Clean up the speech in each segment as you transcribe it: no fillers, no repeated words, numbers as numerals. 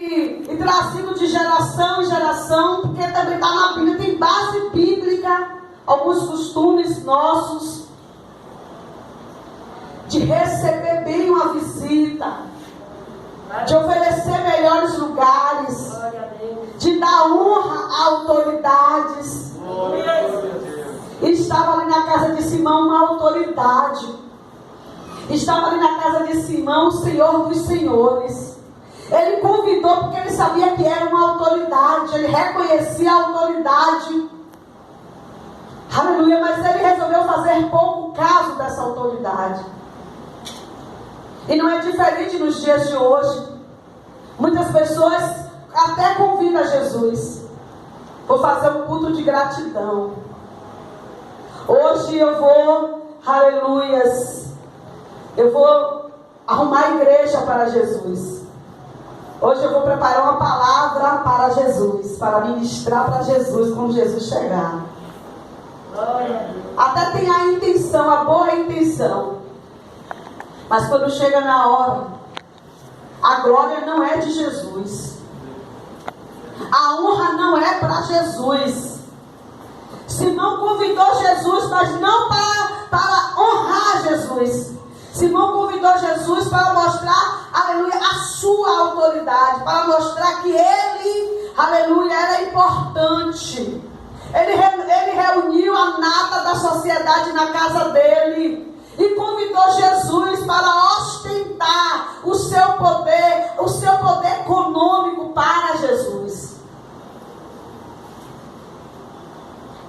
e trazido de geração em geração, porque também está na Bíblia, tem base bíblica, alguns costumes nossos, de receber bem uma visita, de oferecer melhores lugares, de dar honra a autoridades. E estava ali na casa de Simão uma autoridade. Estava ali na casa de Simão o Senhor dos Senhores. Ele convidou porque ele sabia que era uma autoridade. Ele reconhecia a autoridade. Aleluia, mas ele resolveu fazer pouco caso dessa autoridade. E não é diferente nos dias de hoje. Muitas pessoas até convidam Jesus. Vou fazer um culto de gratidão. Hoje eu vou, aleluias, eu vou arrumar a igreja para Jesus. Hoje eu vou preparar uma palavra para Jesus, para ministrar para Jesus quando Jesus chegar. Até tem a intenção, a boa intenção. Mas quando chega na hora, a glória não é de Jesus. A honra não é para Jesus. Simão convidou Jesus, mas não para honrar Jesus. Simão convidou Jesus para mostrar, aleluia, a sua autoridade. Para mostrar que ele, aleluia, era importante. Ele reuniu a nata da sociedade na casa dele. E convidou Jesus para ostentar o seu poder econômico para Jesus.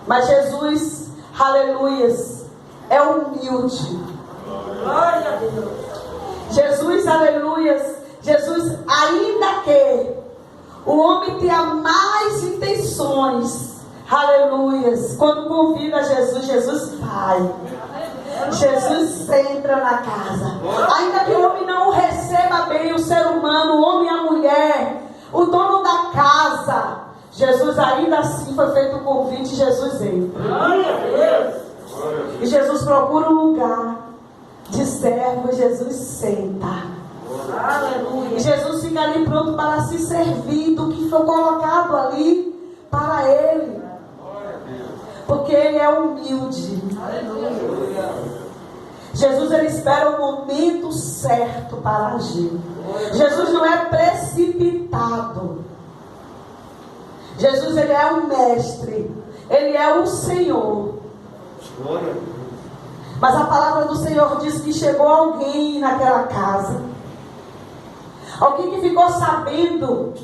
Mas Jesus, aleluias, é humilde. Glória a Deus. Jesus, aleluias, Jesus, ainda que o homem tenha mais intenções, aleluias, quando convida Jesus, Jesus vai. Jesus entra na casa. Ainda que o homem não receba bem, o ser humano, o homem e a mulher, o dono da casa, Jesus ainda assim foi feito o convite, Jesus entra. E Jesus procura um lugar de servo e Jesus senta. E Jesus fica ali pronto para se servir do que foi colocado ali para ele. Porque ele é humilde. Jesus, ele espera o momento certo para agir. Jesus não é precipitado. Jesus, ele é o mestre. Ele é o Senhor. Mas a palavra do Senhor diz que chegou alguém naquela casa. Alguém que ficou sabendo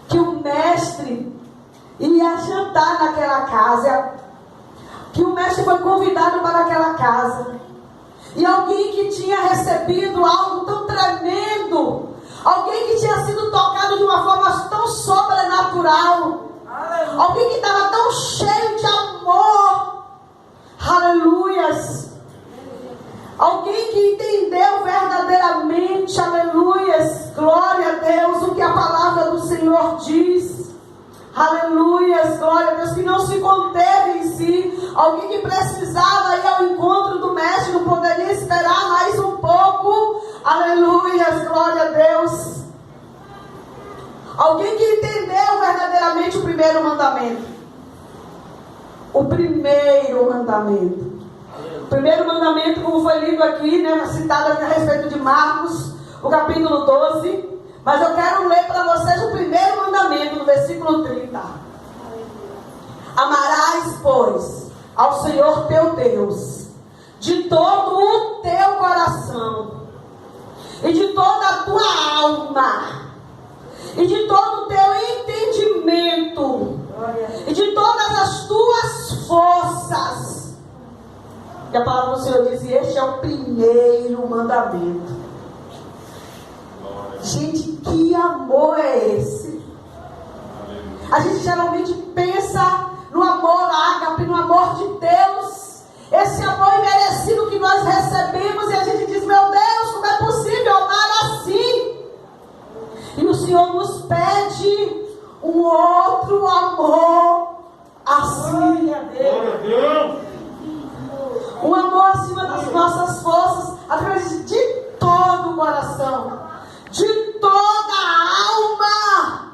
que o mestre ia jantar naquela casa. Que o mestre foi convidado para aquela casa. E alguém que tinha recebido algo tão tremendo. Alguém que tinha sido tocado de uma forma tão sobrenatural. Alguém que estava tão cheio de amor. Aleluias. Alguém que entendeu verdadeiramente, aleluias, glória a Deus, o que a palavra do Senhor diz. Aleluias, glória a Deus, que não se conteve em si. Alguém que precisava ir ao encontro do mestre, não poderia esperar mais um pouco. Aleluias, glória a Deus. Alguém que entendeu verdadeiramente o primeiro mandamento. O primeiro mandamento. O primeiro mandamento, como foi lido aqui, né, citado a respeito de Marcos, o capítulo 12. Mas eu quero ler para vocês o primeiro mandamento, no versículo 30. Amarás, pois, ao Senhor teu Deus, de todo o teu coração, e de toda a tua alma, e de todo o teu entendimento, e de todas as tuas forças. E a palavra do Senhor diz: este é o primeiro mandamento. Gente, que amor é esse? A gente geralmente pensa no amor ágape, no amor de Deus. Esse amor imerecido que nós recebemos. E a gente diz: meu Deus, como é possível amar assim? E o Senhor nos pede um outro amor assim. Um amor acima das nossas forças, através de todo o coração, de toda a alma,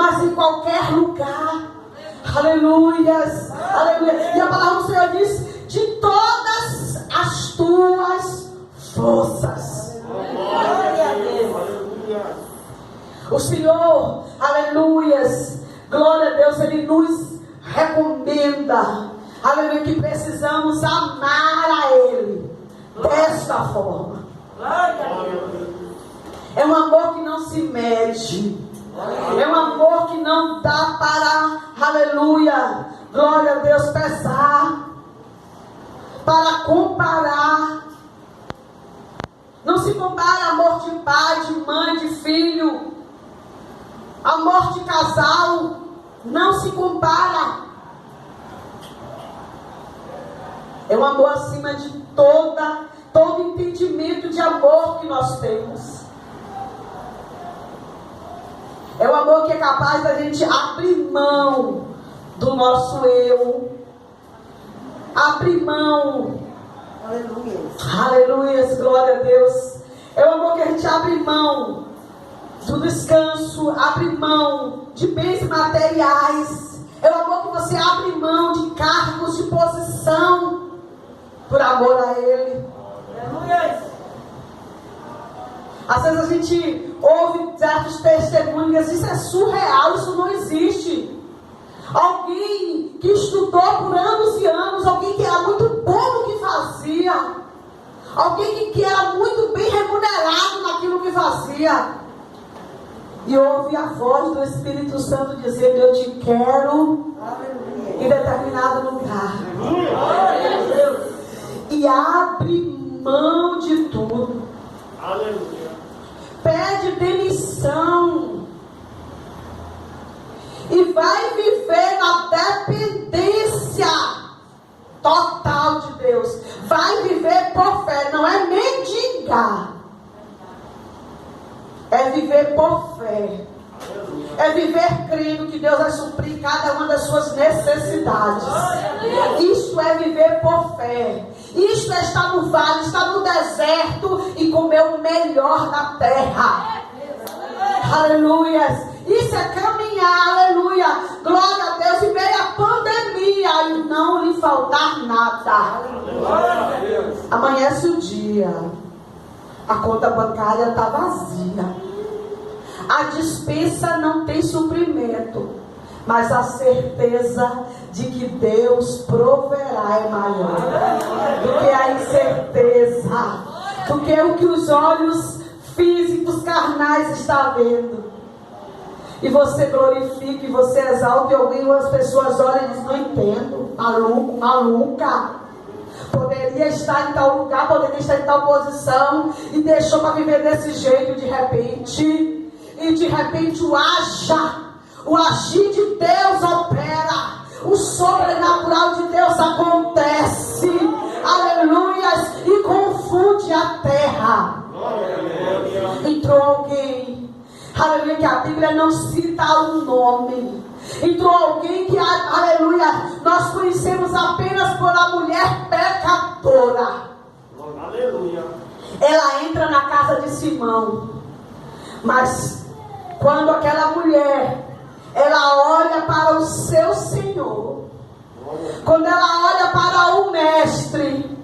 mas em qualquer lugar. Aleluias, aleluia. E a palavra do Senhor diz: de todas as tuas forças. O Senhor, aleluias, glória a Deus, Ele nos recomenda, aleluia, que precisamos amar a Ele desta forma. É um amor que não se mede. É um amor que não dá para, aleluia, glória a Deus, pesar, para comparar. Não se compara amor de pai, de mãe, de filho, amor de casal, não se compara. É um amor acima de todo entendimento de amor que nós temos. É um amor que é capaz da gente abrir mão do nosso eu. Abrir mão. Aleluia. Aleluia, glória a Deus. É um amor que a gente abre mão do descanso, abre mão de bens materiais. É um amor que você abre mão de cargos, de posição, por amor a Ele. Aleluia. Às vezes a gente ouve certos testemunhos, isso é surreal, isso não existe. Alguém que estudou por anos e anos, alguém que era muito bom no que fazia, alguém que era muito bem remunerado naquilo que fazia, e ouve a voz do Espírito Santo dizendo: eu te quero em determinado lugar. E abre mão de tudo. Aleluia. Pede demissão e vai viver na dependência total de Deus. Vai viver por fé, não é mendigar, é viver por fé. É viver crendo que Deus vai suprir cada uma das suas necessidades. Isso é viver por fé. Isto é estar no vale, estar no deserto e comer o melhor da terra. Aleluia. Isso é caminhar, aleluia. Glória a Deus. E veio a pandemia e não lhe faltar nada. Amanhece o dia, a conta bancária está vazia. A despensa não tem suprimento, mas a certeza de que Deus proverá é maior do que a incerteza, do que o que os olhos físicos carnais estão vendo. E você glorifica e você exalta, e algumas pessoas olham e dizem: não entendo, maluco, maluca. Poderia estar em tal lugar, poderia estar em tal posição, e deixou para viver desse jeito de repente. E de repente o agir de Deus opera, o sobrenatural de Deus acontece, aleluias, e confunde a terra. Entrou alguém, aleluia, que a Bíblia não cita o nome. Entrou alguém que, aleluia, nós conhecemos apenas por a mulher pecadora. Aleluia. Ela entra na casa de Simão, mas quando aquela mulher, ela olha para o seu Senhor, quando ela olha para o Mestre,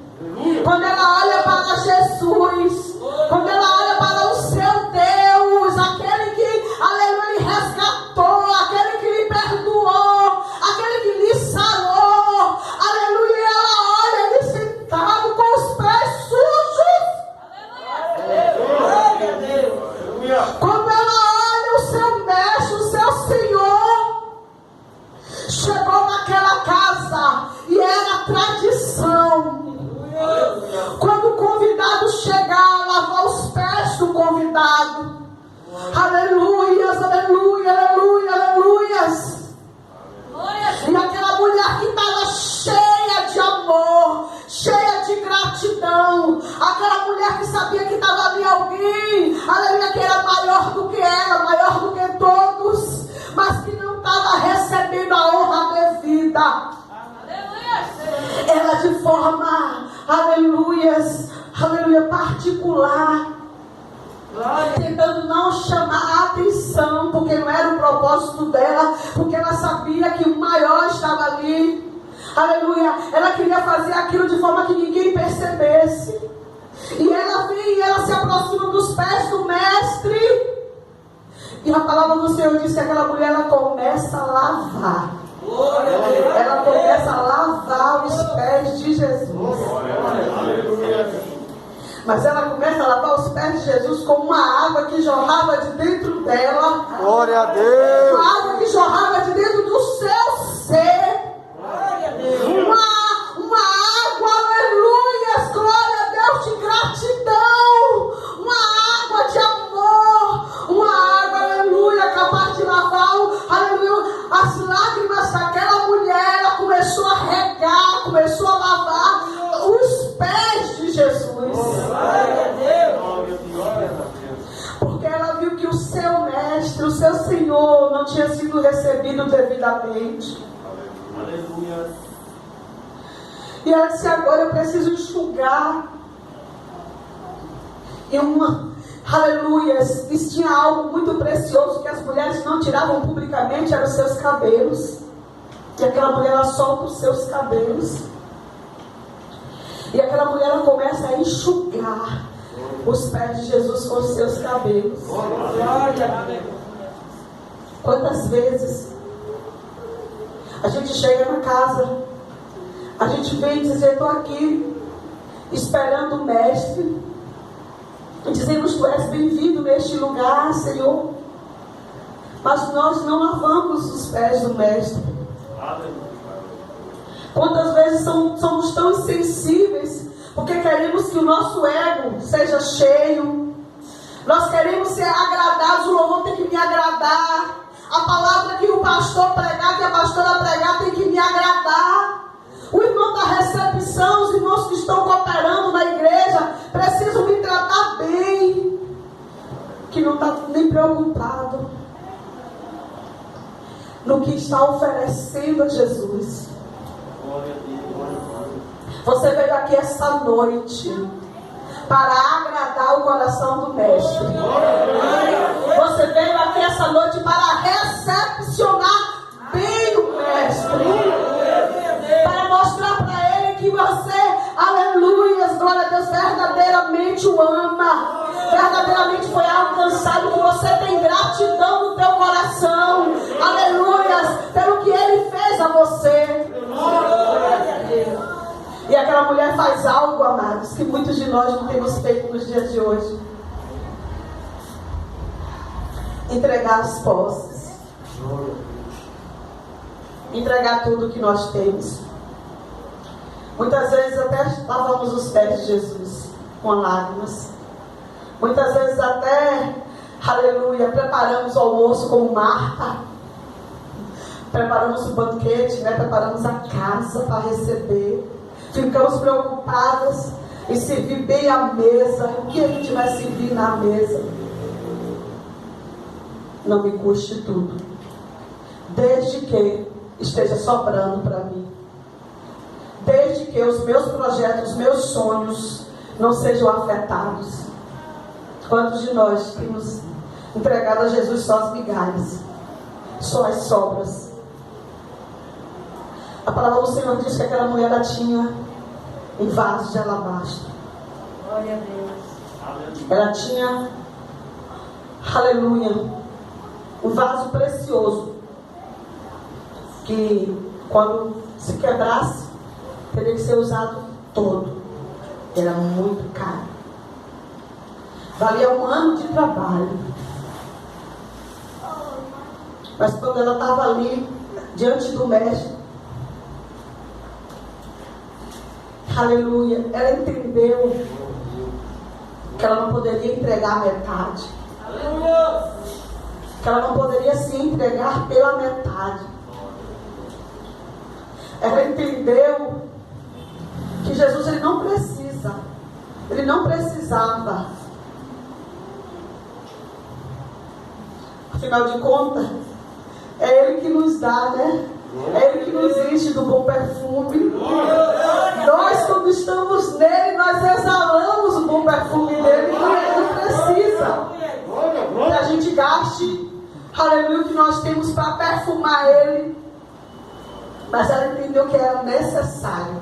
quando ela olha para Jesus, quando ela olha para o seu Deus, aquele que, aleluia, lhe resgatou, aquele que lhe perdoou, aquele que lhe sarou, aleluia, ela olha ele sentado com os pés sujos. Aleluia, Deus. Quando ela o seu mestre, o seu Senhor, chegou naquela casa e era tradição. Quando o convidado chegar, lavar os pés do convidado. Aleluias, aleluia, aleluia, aleluias. E aquela mulher que estava cheia de amor, cheia de gratidão, aquela mulher que sabia que estava ali alguém, aleluia, que era maior do que ela, maior do que todos, mas que não estava recebendo a honra devida. Ela de forma, aleluias, aleluia, particular, tentando não chamar a atenção atenção, porque não era o propósito dela, porque ela sabia que o maior estava ali. Aleluia. Ela queria fazer aquilo de forma que ninguém percebesse. E ela vem e ela se aproxima dos pés do mestre. E a palavra do Senhor diz que aquela mulher, ela começa a lavar. Ela começa a lavar os pés de Jesus. Mas ela começa a lavar os pés de Jesus com uma água que jorrava de dentro dela. Glória a Deus. Uma água que jorrava de dentro do seu ser. Uma água, aleluia, glória a Deus, de gratidão. Uma água de amor. Uma água, aleluia, capaz de lavar, aleluia, as lágrimas daquela mulher. Ela começou a regar, começou a lavar os pés de Jesus. Porque ela viu que o seu mestre, o seu Senhor, não tinha sido recebido devidamente. Aleluia. E ela disse: agora eu preciso enxugar. E aleluia, isso tinha algo muito precioso que as mulheres não tiravam publicamente, eram os seus cabelos. E aquela mulher, ela solta os seus cabelos. E aquela mulher, ela começa a enxugar os pés de Jesus com os seus cabelos. Quantas vezes a gente chega na casa, a gente vem dizer: estou aqui esperando o mestre, e dizemos: tu és bem-vindo neste lugar, Senhor. Mas nós não lavamos os pés do mestre. Quantas vezes somos tão insensíveis, porque queremos que o nosso ego seja cheio. Nós queremos ser agradados, o louvor tem que me agradar. A palavra que o pastor pregar, que a pastora pregar, tem que me agradar. O irmão da recepção, os irmãos que estão cooperando na igreja, precisam me tratar bem. Que não está nem preocupado no que está oferecendo a Jesus. Você veio aqui essa noite para agradar o coração do mestre. Você veio aqui essa noite para recepcionar bem o mestre, para mostrar para ele que você, aleluia, glória a Deus, verdadeiramente o ama, verdadeiramente foi alcançado, que você tem gratidão no teu coração, aleluia, pelo que ele fez a você. E aquela mulher faz algo, amados, que muitos de nós não temos feito nos dias de hoje: entregar as posses, entregar tudo que nós temos. Muitas vezes até lavamos os pés de Jesus com lágrimas. Muitas vezes até, aleluia, preparamos o almoço como Marta. Preparamos o banquete, preparamos a casa para receber. Ficamos preocupadas em servir bem a mesa. O que a gente vai servir na mesa? Não me custe tudo, desde que esteja sobrando para mim, desde que os meus projetos, os meus sonhos não sejam afetados. Quantos de nós temos entregado a Jesus só as migalhas, só as sobras? A palavra do Senhor diz que aquela mulher, ela tinha um vaso de alabastro. Glória a Deus. Ela tinha, aleluia, um vaso precioso, que quando se quebrasse, teria que ser usado todo. Era muito caro. Valia 1 ano de trabalho. Mas quando ela estava ali, diante do mestre, aleluia, ela entendeu que ela não poderia entregar metade. Que ela não poderia se entregar pela metade. Ela entendeu que Jesus, ele não precisa, ele não precisava. Afinal de contas, é ele que nos dá, né? É ele que nos enche do bom perfume. Nós, quando estamos nele, nós exalamos o bom perfume dele. Então ele não precisa que a gente gaste aleluia, que nós temos para perfumar ele. Mas ela entendeu que era necessário,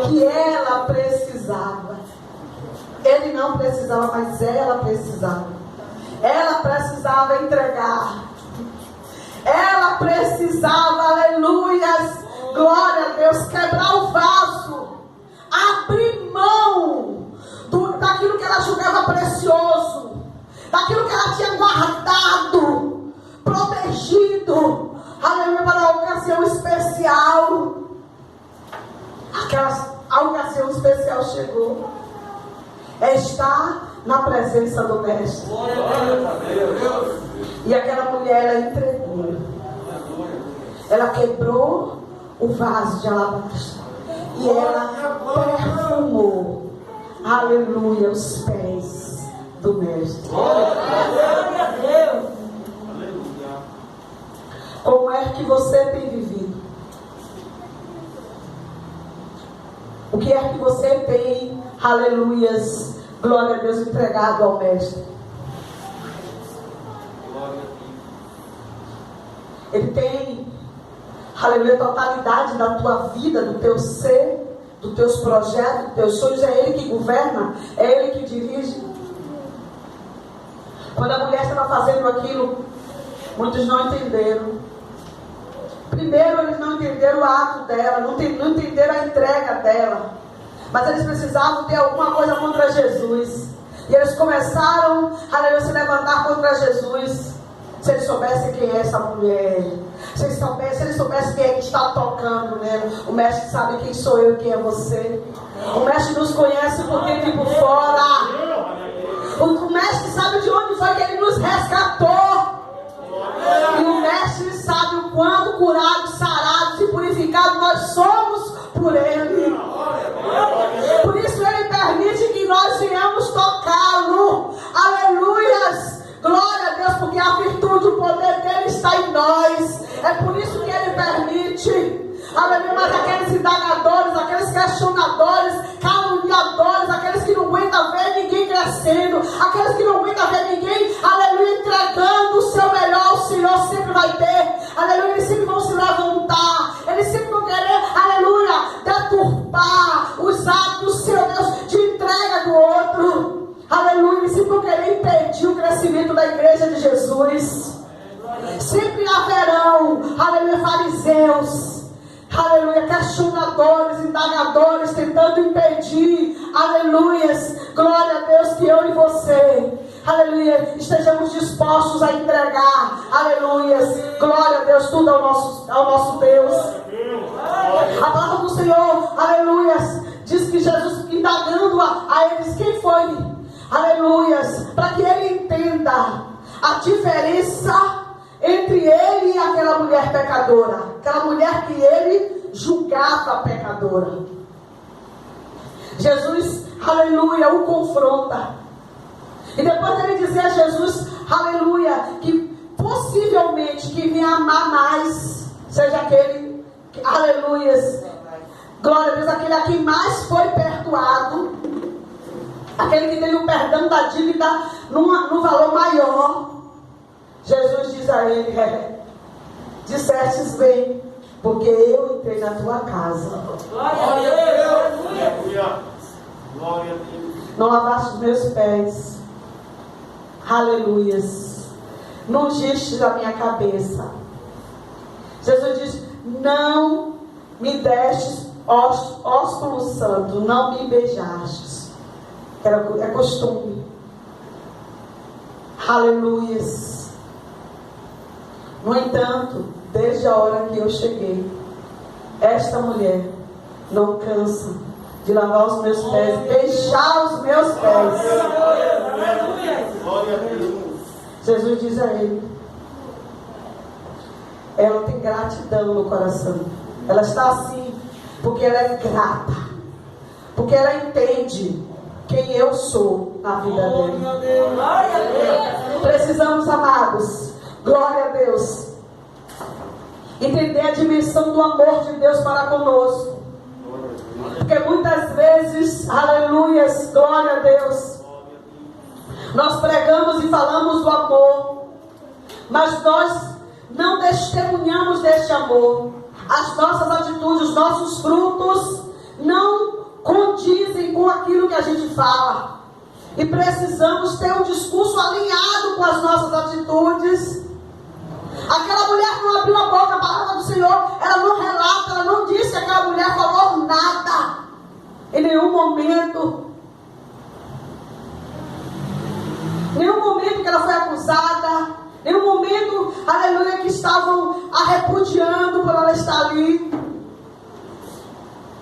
que ela precisava. Ele não precisava, mas ela precisava. Ela precisava entregar. Ela precisava, aleluias, glória a Deus, quebrar o vaso, abrir mão daquilo que ela julgava precioso, daquilo que ela tinha guardado, protegido, aleluia, para uma ocasião especial. A ocasião especial chegou. Está na presença do Mestre. E aquela mulher, ela entregou. Ela quebrou o vaso de alabastro. E ela perfumou, aleluia, os pés do Mestre. Glória a Deus. Como é que você tem vivido? O que é que você tem, aleluias, glória a Deus, entregado ao Mestre? Ele tem, aleluia, a totalidade da tua vida, do teu ser, dos teus projetos, dos teus sonhos. É Ele que governa, é Ele que dirige. Quando a mulher estava fazendo aquilo, muitos não entenderam. Primeiro, eles não entenderam o ato dela, não entenderam a entrega dela. Mas eles precisavam ter alguma coisa contra Jesus. E eles começaram, aleluia, se levantar contra Jesus. Se eles soubessem quem é essa mulher, se eles soubessem quem é que está tocando nela. O Mestre sabe quem sou eu e quem é você. O Mestre nos conhece por dentro e por fora. O Mestre sabe de onde foi que Ele nos resgatou. E o Mestre sabe o quanto curados, sarados e purificados nós somos por Ele. Por isso Ele permite que nós venhamos tocá-lo. Aleluias! Glória a Deus, porque a virtude, o poder dele está em nós. É por isso que Ele permite. Aleluia, mas aqueles indagadores, aqueles questionadores, caluniadores, aqueles que não aguentam ver ninguém crescendo, aqueles que não aguentam ver ninguém, aleluia, entregando o seu melhor, o Senhor sempre vai ter. Aleluia, eles sempre vão se levantar, eles sempre vão querer, aleluia, deturpar os atos do seu Deus de entrega do outro. Aleluia, eles sempre vão querer impedir o crescimento da igreja de Jesus. Sempre haverão, aleluia, fariseus, aleluia, questionadores, indagadores, tentando impedir, aleluias, glória a Deus, que eu e você, aleluia, estejamos dispostos a entregar, aleluias, glória a Deus, tudo ao nosso Deus. A palavra do Senhor, aleluias, diz que Jesus, indagando a eles, quem foi? Aleluias, para que ele entenda a diferença entre ele e aquela mulher pecadora, aquela mulher que ele julgava pecadora. Jesus, aleluia, o confronta. E depois ele dizer a Jesus, aleluia, que possivelmente que vinha amar mais, seja aquele, aleluias, glória a Deus, aquele a quem mais foi perdoado, aquele que teve o perdão da dívida num valor maior. Jesus diz a ele, dissestes bem, porque eu entrei na tua casa. Glória a Deus. Glória a Deus. Não lavaste os meus pés. Aleluias. Não ungiste a minha cabeça. Jesus diz, não me destes ósculo santo, não me beijastes. É costume. Aleluias. No entanto, desde a hora que eu cheguei, esta mulher não cansa de lavar os meus pés, beijar os meus pés. Glória a Deus. Jesus diz a ele, ela tem gratidão no coração. Ela está assim porque ela é grata, porque ela entende quem eu sou na vida dela. Precisamos, amados, glória a Deus, entender a dimensão do amor de Deus para conosco. Porque muitas vezes, aleluias, glória a Deus, nós pregamos e falamos do amor, mas nós não testemunhamos deste amor. As nossas atitudes, os nossos frutos não condizem com aquilo que a gente fala. E precisamos ter um discurso alinhado com as nossas atitudes. Aquela mulher não abriu a boca, a palavra do Senhor, ela não relata, ela não disse que aquela mulher falou nada. Em nenhum momento. Nenhum momento que ela foi acusada. Nenhum momento, aleluia, que estavam a repudiando por ela estar ali.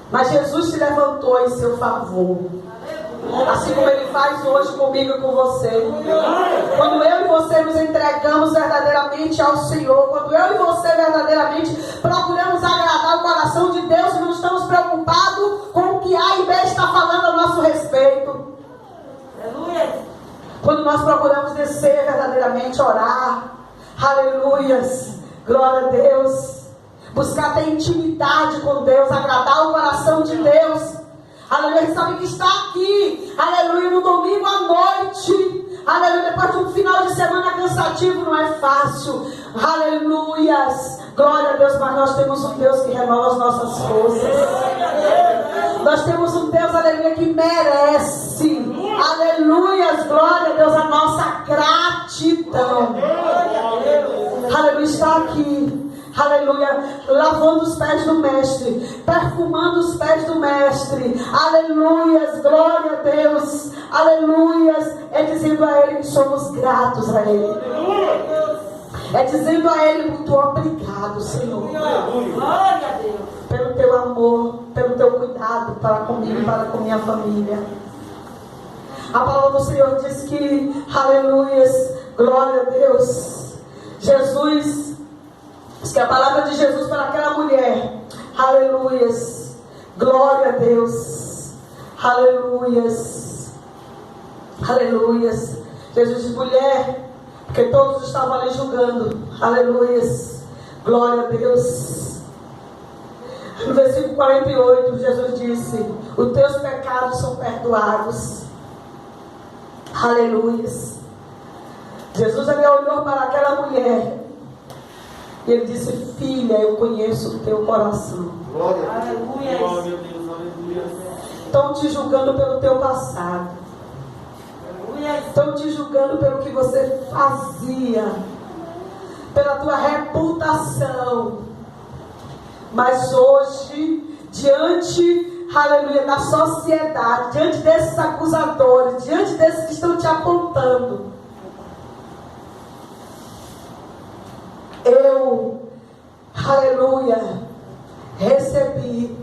Mas Jesus se levantou em seu favor. Assim como Ele faz hoje comigo e com você. Quando eu e você nos entregamos verdadeiramente ao Senhor, quando eu e você verdadeiramente procuramos agradar o coração de Deus e não estamos preocupados com o que A e B está falando a nosso respeito. Quando nós procuramos descer verdadeiramente, orar, aleluias, glória a Deus, buscar ter intimidade com Deus, agradar o coração de Deus. Aleluia, a gente sabe que está aqui, aleluia, no domingo à noite, aleluia, depois de um final de semana cansativo, não é fácil, aleluias, glória a Deus, mas nós temos um Deus que renova as nossas forças, nós temos um Deus, aleluia, que merece, aleluias, glória a Deus, a nossa gratidão, aleluia, está aqui. Aleluia, lavando os pés do mestre, perfumando os pés do mestre, aleluias, glória a Deus, aleluias, é dizendo a Ele que somos gratos a Ele, é dizendo a Ele muito obrigado, Senhor, glória a Deus, pelo teu amor, pelo teu cuidado para comigo e para com minha família. A palavra do Senhor diz que, aleluias, glória a Deus, Jesus, diz que a palavra de Jesus para aquela mulher, aleluias, glória a Deus, aleluias, aleluias. Jesus diz, mulher, porque todos estavam ali julgando, aleluias, glória a Deus. No versículo 48, Jesus disse, os teus pecados são perdoados, aleluias. Jesus ali olhou para aquela mulher, e Ele disse, filha, eu conheço o teu coração. Glória. Aleluia. Glória a Deus, aleluia. Estão te julgando pelo teu passado. Estão te julgando pelo que você fazia, pela tua reputação. Mas hoje, diante, aleluia, da sociedade, diante desses acusadores, diante desses que estão te apontando, eu, aleluia, recebi,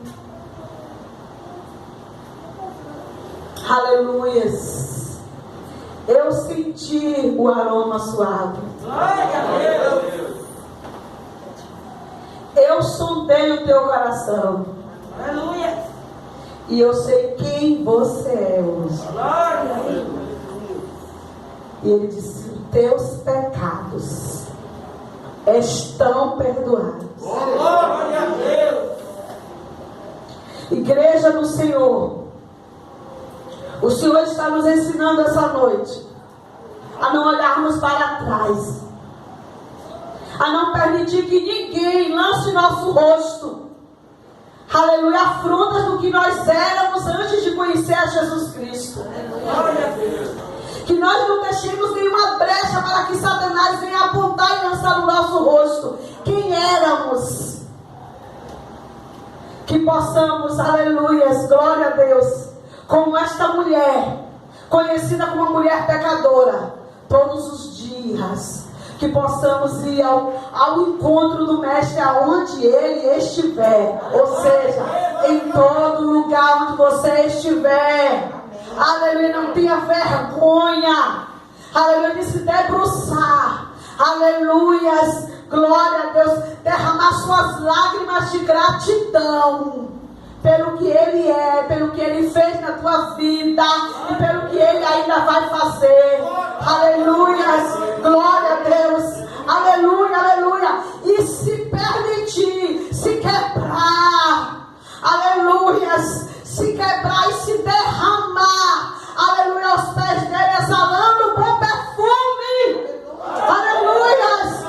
aleluias, eu senti o aroma suave, eu sondei o teu coração, aleluia, e eu sei quem você é hoje. E Ele disse, teus pecados estão perdoados. Glória a Deus. Igreja do Senhor, o Senhor está nos ensinando essa noite a não olharmos para trás, a não permitir que ninguém lance nosso rosto, aleluia, afrontas do que nós éramos antes de conhecer a Jesus Cristo. Glória a Deus. Que nós não deixemos nenhuma brecha para que Satanás venha apontar e lançar no nosso rosto quem éramos. Que possamos, aleluias, glória a Deus, como esta mulher, conhecida como uma mulher pecadora, todos os dias, que possamos ir ao encontro do Mestre aonde Ele estiver, ou seja, em todo lugar onde você estiver. Aleluia, não tenha vergonha, aleluia, de se debruçar, aleluias, glória a Deus, derramar suas lágrimas de gratidão pelo que Ele é, pelo que Ele fez na tua vida e pelo que Ele ainda vai fazer. Aleluias, glória a Deus, aleluia, aleluia, e se permitir se quebrar, aleluias, se quebrar e se derramar, aleluia, aos pés dele, exalando bom perfume, aleluias,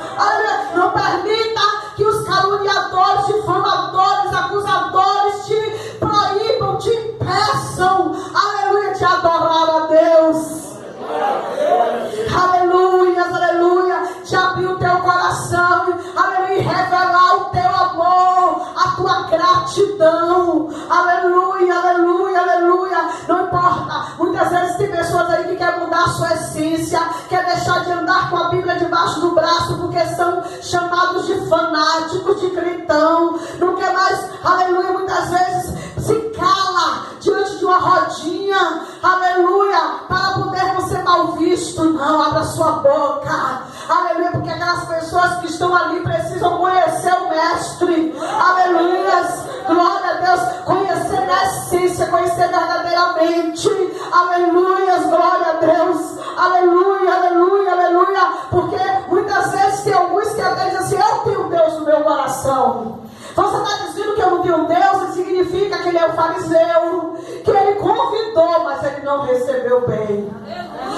adolescência, quer deixar de andar com a Bíblia debaixo do braço, porque são chamados de fanáticos, de crentão, não quer mais, aleluia, muitas vezes se cala diante de uma rodinha, aleluia, para poder não ser mal visto. Não, abra sua boca, aleluia, porque aquelas pessoas que estão ali precisam conhecer o Mestre, aleluia, glória a Deus, conhecer na essência, conhecer verdadeiramente, aleluia, glória a Deus, aleluia, aleluia, aleluia, porque muitas vezes tem alguns que até dizem assim: eu tenho Deus no meu coração. Você está dizendo que eu não tenho Deus, isso significa que ele é um fariseu, que ele convidou, mas ele não recebeu bem.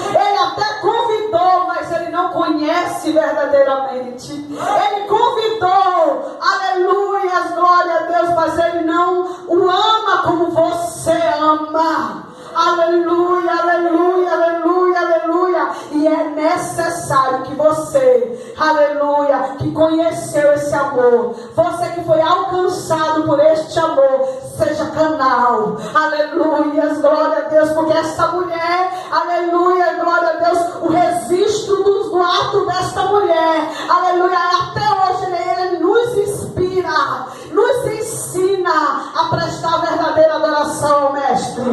Ele até convidou, mas ele não conhece verdadeiramente. Ele convidou, aleluia, glória a Deus, mas ele não o ama como você ama. Aleluia, aleluia, aleluia, aleluia. E é necessário que você, aleluia, que conheceu esse amor, você que foi alcançado por este amor, seja canal, aleluia, glória a Deus, porque essa mulher, aleluia, glória a Deus, o registro do ato desta mulher, aleluia, até hoje ele nos inspira, nos ensina a prestar verdadeira adoração ao Mestre.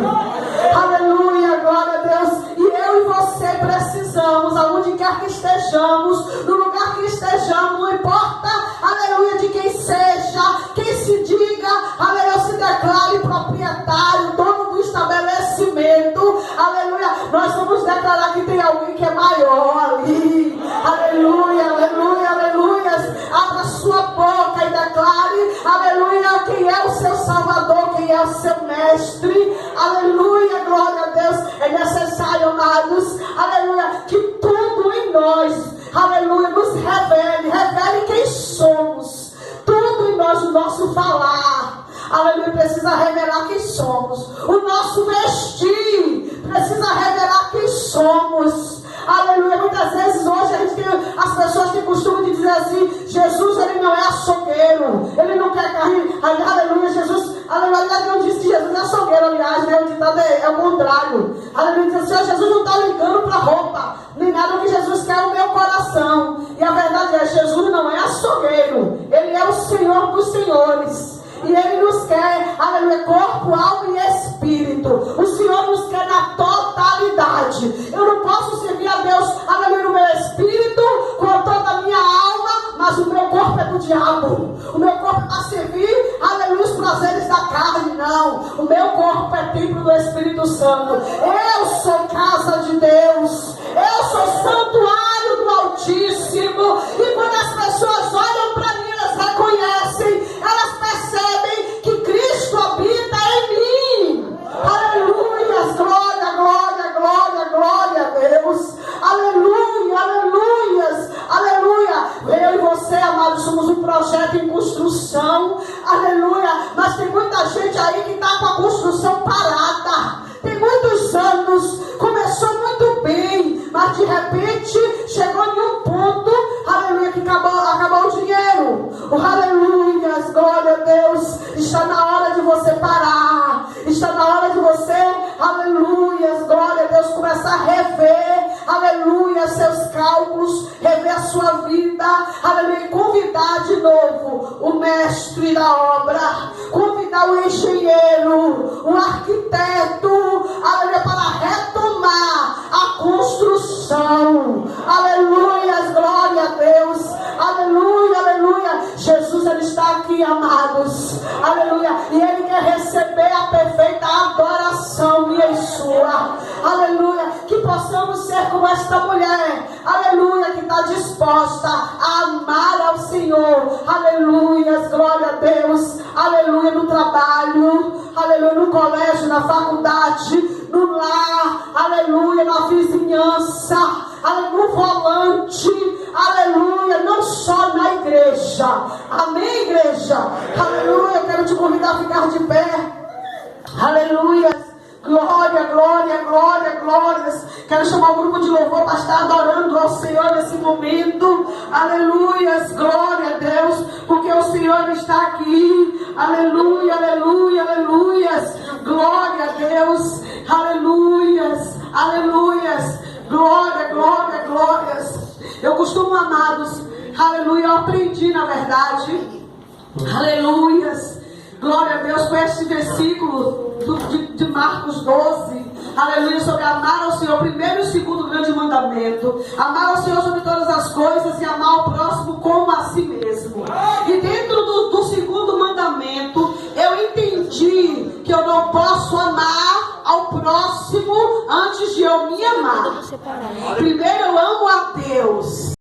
Aleluia, glória a Deus. E eu e você precisamos, aonde quer que estejamos, no lugar que estejamos, não importa, aleluia, de quem seja, quem se diga, aleluia, se declare proprietário, dono do estabelecimento, aleluia, nós vamos declarar que tem alguém que é maior ali, aleluia, aleluia, aleluia. Abra sua boca e declare, aleluia, quem é o seu Salvador, quem é o seu Mestre, aleluia, glória a Deus. É necessário, amados, aleluia, que tudo em nós, aleluia, nos revele quem somos. Tudo em nós, o nosso falar, aleluia, precisa revelar quem somos. O nosso vestir precisa revelar quem somos. Aleluia, muitas vezes hoje as pessoas têm costume de dizer assim: Jesus, ele não é açougueiro, ele não quer carne, aleluia, Jesus, aleluia, não diz que Jesus é açougueiro, aliás, né, o ditado é o contrário, aleluia, diz assim: Jesus não está ligando para roupa, nem nada, que Jesus quer o meu coração. E a verdade é, Jesus não é açougueiro, ele é o Senhor dos senhores. E ele nos quer, aleluia, corpo, alma e espírito. O Senhor nos quer na totalidade. Eu não posso servir a Deus, aleluia, no meu espírito, com toda a minha alma, mas o meu corpo é do diabo. O meu corpo é para servir, aleluia, os prazeres da carne. Não, o meu corpo é templo do Espírito Santo. Eu sou casa de Deus, eu sou santuário do Altíssimo. E quando as pessoas olham para mim, elas reconhecem, elas percebem que Cristo habita em mim. Aleluia, glória, glória, glória, glória a Deus. Aleluia, aleluias, aleluia. Eu e você, amados, somos um projeto em construção. Aleluia, mas tem muita gente aí que está com a construção parada. Tem muitos anos, começou muito bem, mas de repente chegou em um ponto, aleluia, que acabou o dinheiro. Aleluia, glória a Deus. Está na hora de você parar. Está na hora de você, aleluia, glória a Deus, começar a rever, aleluia, seus cálculos, rever a sua vida, aleluia, e convidar de novo o mestre da obra, convidar o engenheiro, o arquiteto, aleluia, para retomar a construção. Aleluia, glória a Deus. Aleluia, aleluia. Jesus, ele está aqui, amados. Aleluia. E ele quer receber a perfeita adoração minha e sua. Aleluia. Que possamos ser como esta mulher. Aleluia. Que está disposta a amar ao Senhor. Aleluia, glória a Deus. Aleluia. No trabalho. Aleluia. No colégio, na faculdade, no lar. Aleluia. Na vizinhança. Aleluia. No volante. Aleluia, não só na igreja. Amém, igreja? Aleluia, eu quero te convidar a ficar de pé. Aleluia, glória, glória, glória, glórias. Quero chamar o grupo de louvor para estar adorando ao Senhor nesse momento. Aleluia, glória a Deus, porque o Senhor está aqui. Aleluia, aleluia, aleluia. Glória a Deus. Aleluia, aleluia. Glória, glória, glórias. Eu costumo, amados, aleluia, eu aprendi na verdade, aleluias, glória a Deus, com esse versículo de Marcos 12, aleluia, sobre amar ao Senhor, primeiro e segundo grande mandamento, amar ao Senhor sobre todas as coisas e amar ao próximo como a si mesmo. E dentro do segundo mandamento, eu entendi que eu não posso amar ao próximo antes de eu me amar. Primeiro eu amo a Deus.